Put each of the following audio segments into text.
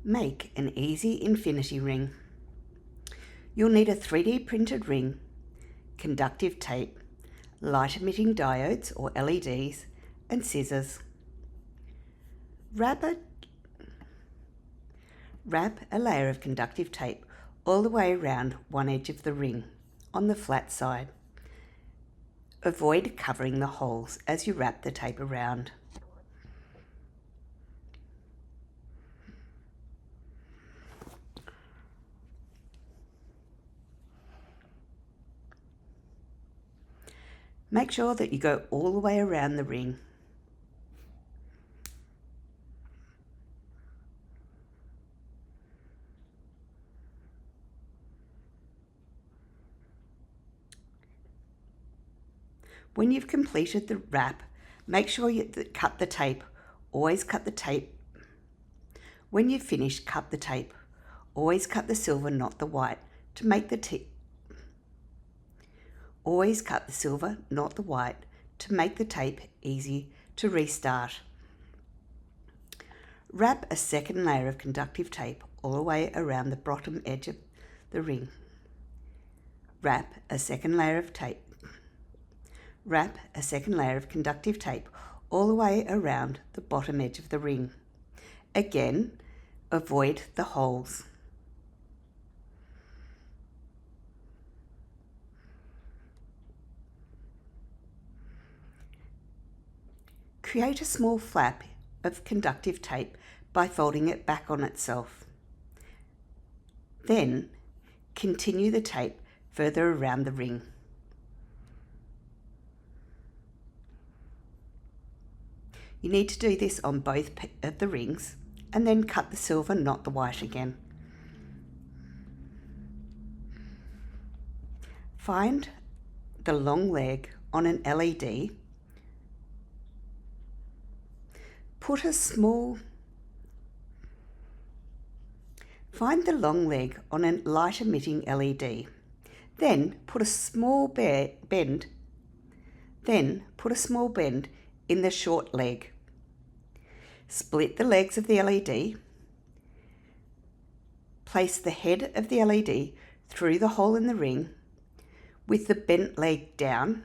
Make an easy infinity ring. You'll need a 3D printed ring, conductive tape, light emitting diodes or LEDs, and scissors. Wrap a layer of conductive tape all the way around one edge of the ring on the flat side. Avoid covering the holes as you wrap the tape around. Make sure that you go all the way around the ring. When you've completed the wrap, make sure you cut the tape. Always cut the tape. When you've finished, cut the tape. Always cut the silver, not the white, to make the tape. Always cut the silver, not the white, to make the tape easy to restart. Wrap a second layer of conductive tape all the way around the bottom edge of the ring. Wrap a second layer of conductive tape all the way around the bottom edge of the ring. Again, avoid the holes. Create a small flap of conductive tape by folding it back on itself. Then, continue the tape further around the ring. You need to do this on both of the rings and then cut the silver, not the white again. Find the long leg on an LED. Find the long leg on a light emitting LED. Then put a small bend in the short leg. Split the legs of the LED. Place the head of the LED through the hole in the ring with the bent leg down.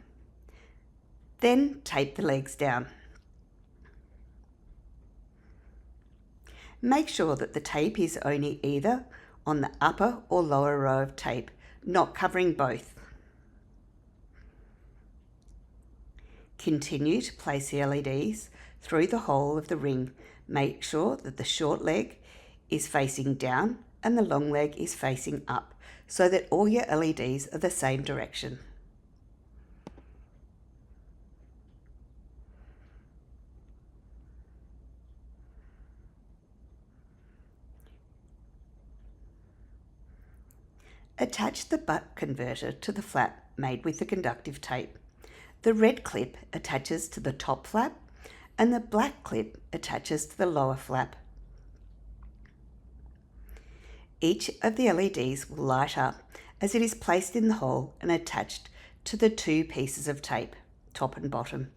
Then tape the legs down. Make sure that the tape is only either on the upper or lower row of tape, not covering both. Continue to place the LEDs through the hole of the ring. Make sure that the short leg is facing down and the long leg is facing up, so that all your LEDs are the same direction. Attach the buck converter to the flap made with the conductive tape. The red clip attaches to the top flap and the black clip attaches to the lower flap. Each of the LEDs will light up as it is placed in the hole and attached to the two pieces of tape, top and bottom.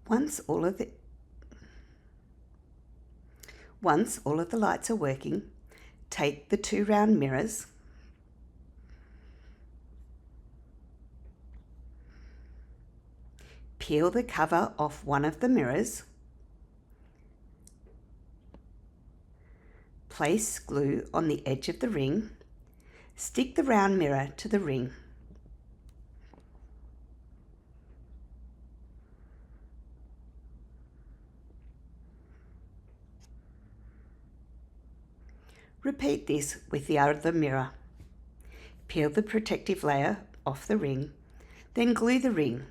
Once all of the lights are working, take the two round mirrors, peel the cover off one of the mirrors, place glue on the edge of the ring, stick the round mirror to the ring. Repeat this with the other mirror. Peel the protective layer off the ring, then glue the ring.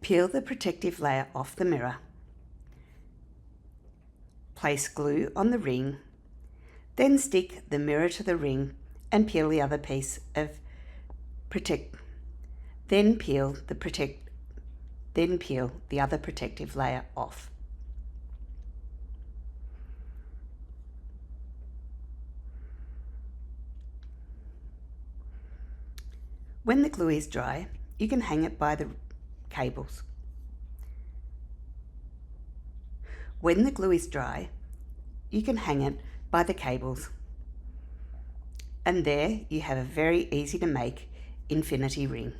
Peel the protective layer off the mirror. Place glue on the ring, then stick the mirror to the ring and peel the other piece of Then peel the other protective layer off. When the glue is dry, you can hang it by the cables. When the glue is dry, you can hang it by the cables. And there you have a very easy to make infinity ring.